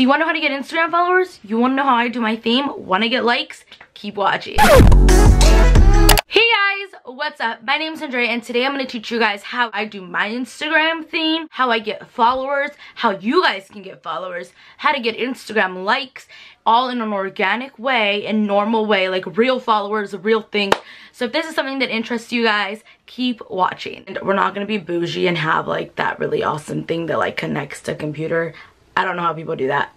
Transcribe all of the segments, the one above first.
So you wanna know how to get Instagram followers? You wanna know how I do my theme? Wanna get likes? Keep watching. Hey guys, what's up? My name is Andrea and today I'm going to teach you guys how I do my Instagram theme, how I get followers, how you guys can get followers, how to get Instagram likes, all in an organic way, in normal way, like real followers, real things. So if this is something that interests you guys, keep watching. And we're not going to be bougie and have like that really awesome thing that like connects to a computer. I don't know how people do that.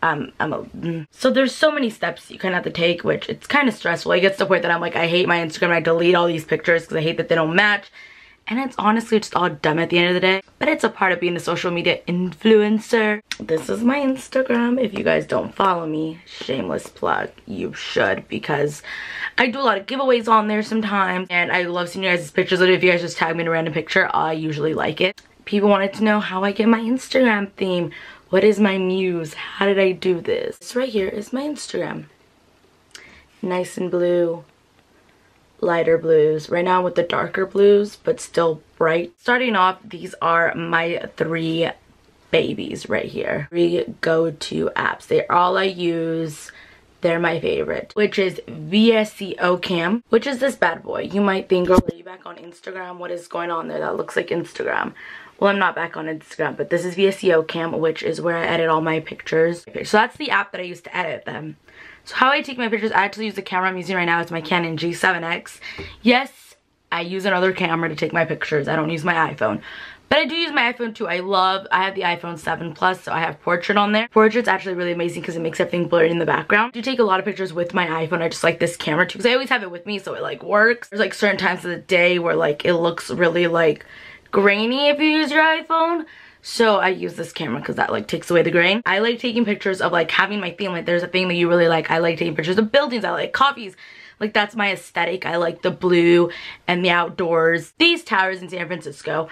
So there's so many steps you kind of have to take, which it's kind of stressful. It gets to the point that I'm like, I hate my Instagram. I delete all these pictures because I hate that they don't match. And it's honestly just all dumb at the end of the day. But it's a part of being a social media influencer. This is my Instagram. If you guys don't follow me, shameless plug, you should, because I do a lot of giveaways on there sometimes. And I love seeing you guys' pictures. If you guys just tag me in a random picture, I usually like it. People wanted to know how I get my Instagram theme. What is my muse? How did I do this? This right here is my Instagram. Nice and blue, lighter blues. Right now with the darker blues, but still bright. Starting off, these are my 3 babies right here. 3 go-to apps. They're all I use. They're my favorite, which is VSCO Cam, which is this bad boy. You might think, girl, are you back on Instagram? What is going on there? That looks like Instagram. Well, I'm not back on Instagram, but this is VSCO Cam, which is where I edit all my pictures. So that's the app that I use to edit them. So how I take my pictures, I actually use the camera I'm using right now. It's my Canon G7X. Yes, I use another camera to take my pictures. I don't use my iPhone. But I do use my iPhone too. I have the iPhone 7 Plus, so I have portrait on there. Portrait's actually really amazing because it makes everything blurry in the background. I do take a lot of pictures with my iPhone. I just like this camera too because I always have it with me, so it like works. There's like certain times of the day where like it looks really like grainy if you use your iPhone. So I use this camera because that like takes away the grain. I like taking pictures of like having my theme. Like there's a thing that you really like. I like taking pictures of buildings. I like coffees. Like that's my aesthetic. I like the blue and the outdoors. These towers in San Francisco.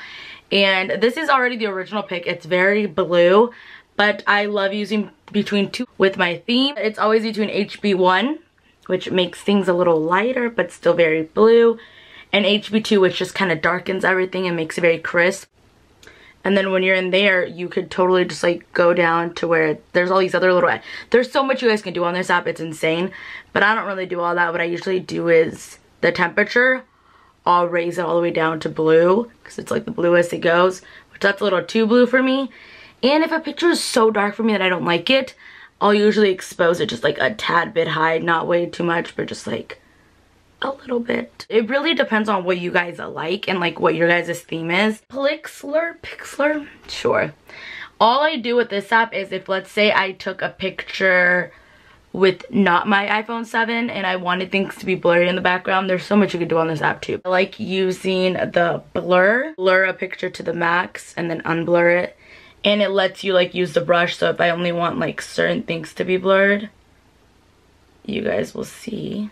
And this is already the original pic. It's very blue, but I love using between 2 with my theme. It's always between HB1, which makes things a little lighter, but still very blue. And HB2, which just kind of darkens everything and makes it very crisp. And then when you're in there, you could totally just like go down to where there's all these other little, there's so much you guys can do on this app, it's insane. But I don't really do all that. What I usually do is the temperature, I'll raise it all the way down to blue because it's like the bluest it goes, which that's a little too blue for me. And if a picture is so dark for me that I don't like it, I'll usually expose it just like a tad bit high, not way too much, but just like a little bit. It really depends on what you guys like and like what your guys' theme is. Pixlr, sure. All I do with this app is if let's say I took a picture with not my iPhone 7 and I wanted things to be blurry in the background, there's so much you can do on this app too. I like using the blur a picture to the max and then unblur it. And it lets you like use the brush, so if I only want like certain things to be blurred, you guys will see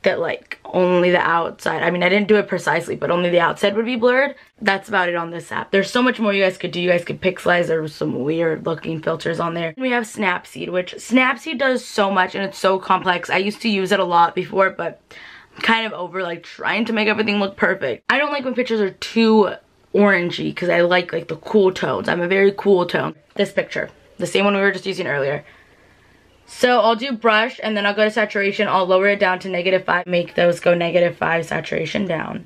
that like only the outside, I mean I didn't do it precisely, but only the outside would be blurred. That's about it on this app. There's so much more you guys could do. You guys could pixelize. There's some weird looking filters on there. We have Snapseed, which Snapseed does so much and it's so complex. I used to use it a lot before, but I'm kind of over like trying to make everything look perfect. I don't like when pictures are too orangey because I like the cool tones. I'm a very cool tone. This picture, the same one we were just using earlier. So I'll do brush and then I'll go to saturation. I'll lower it down to -5. Make those go -5 saturation down.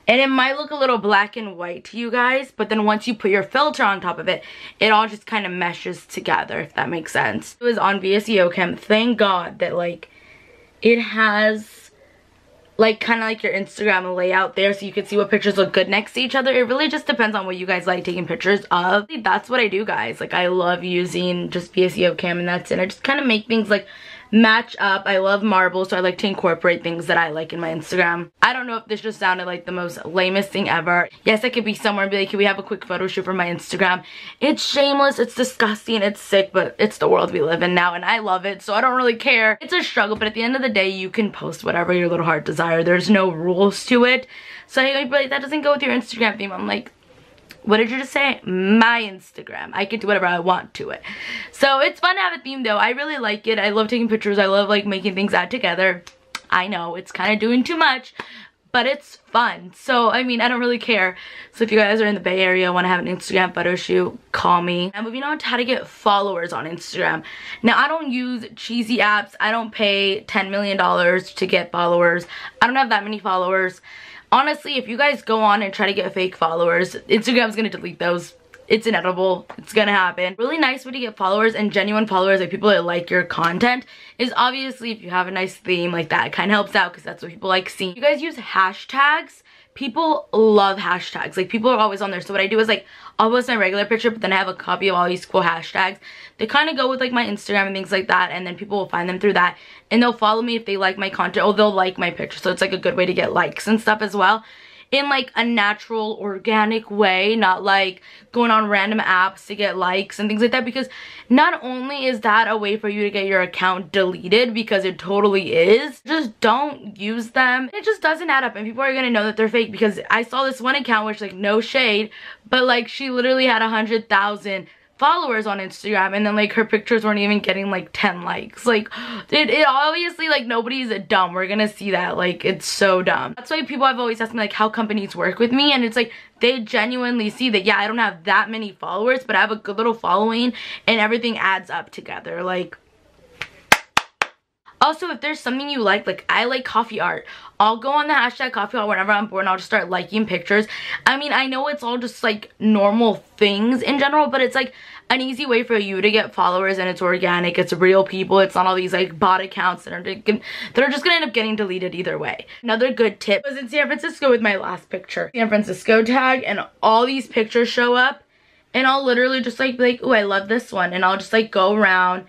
And it might look a little black and white to you guys, but then once you put your filter on top of it, it all just kind of meshes together, if that makes sense. It was on VSCO Cam. Thank God that like it has like kind of like your Instagram layout there so you can see what pictures look good next to each other. It really just depends on what you guys like taking pictures of. That's what I do, guys. Like I love using just VSCO Cam and that's it. I just kind of make things like match up. I love marbles, so I like to incorporate things that I like in my Instagram. I don't know if this just sounded like the most lamest thing ever. Yes, I could be somewhere and be like, can we have a quick photo shoot for my Instagram? It's shameless, it's disgusting, it's sick, but it's the world we live in now and I love it, so I don't really care. It's a struggle, but at the end of the day, you can post whatever your little heart desires. There's no rules to it. So I might be like, that doesn't go with your Instagram theme. I'm like, what did you just say? My Instagram. I can do whatever I want to it. So it's fun to have a theme though. I really like it. I love taking pictures. I love like making things add together. I know it's kind of doing too much, but it's fun. So, I mean, I don't really care. So if you guys are in the Bay Area, want to have an Instagram photo shoot, call me. And moving on to how to get followers on Instagram. Now, I don't use cheesy apps. I don't pay $10 million to get followers. I don't have that many followers. Honestly, if you guys go on and try to get fake followers, Instagram's gonna delete those. It's inevitable. It's gonna happen. Really nice way to get followers and genuine followers, like people that like your content, is obviously if you have a nice theme like that. It kind of helps out because that's what people like seeing. You guys use hashtags. People love hashtags. Like, people are always on there. So what I do is, like, I'll post my regular picture, but then I have a copy of all these cool hashtags. They kind of go with, like, my Instagram and things like that, and then people will find them through that, and they'll follow me if they like my content, or they'll like my picture. So it's, like, a good way to get likes and stuff as well, in, like, a natural, organic way, not, like, going on random apps to get likes and things like that, because not only is that a way for you to get your account deleted, because it totally is, just don't use them. It just doesn't add up, and people are gonna know that they're fake, because I saw this one account, which, like, no shade, but, like, she literally had 100,000 followers on Instagram, and then, like, her pictures weren't even getting, like, 10 likes. Like, it obviously, like, nobody's dumb. We're gonna see that. Like, it's so dumb. That's why people have always asked me, like, how companies work with me, and it's like, they genuinely see that, yeah, I don't have that many followers, but I have a good little following, and everything adds up together. Like, also, if there's something you like I like coffee art, I'll go on the hashtag coffee art whenever I'm bored, and I'll just start liking pictures. I mean, I know it's all just, like, normal things in general, but it's, like, an easy way for you to get followers, and it's organic, it's real people, it's not all these, like, bot accounts that are just gonna end up getting deleted either way. Another good tip was in San Francisco with my last picture. San Francisco tag, and all these pictures show up, and I'll literally just, like, be like, ooh, I love this one, and I'll just, like, go around.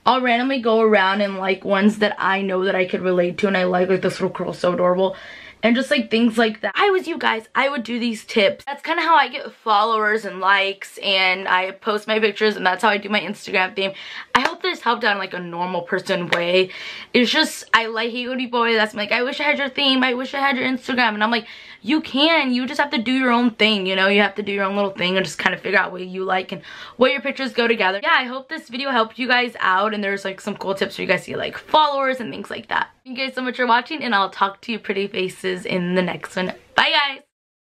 I'll randomly go around and like ones that I know that I could relate to, and I like this little girl, so adorable, and just like things like that. I was you guys, I would do these tips. That's kind of how I get followers and likes, and I post my pictures, and that's how I do my Instagram theme. I hope this helped out in like a normal person way. It's just, I like hate when people always ask me, like, I wish I had your theme, I wish I had your Instagram, and I'm like, you can, you just have to do your own thing, you know, you have to do your own little thing and just kind of figure out what you like and what your pictures go together. Yeah, I hope this video helped you guys out, and there's like some cool tips for you guys to get like followers and things like that. Thank you guys so much for watching, and I'll talk to you pretty faces in the next one. Bye guys!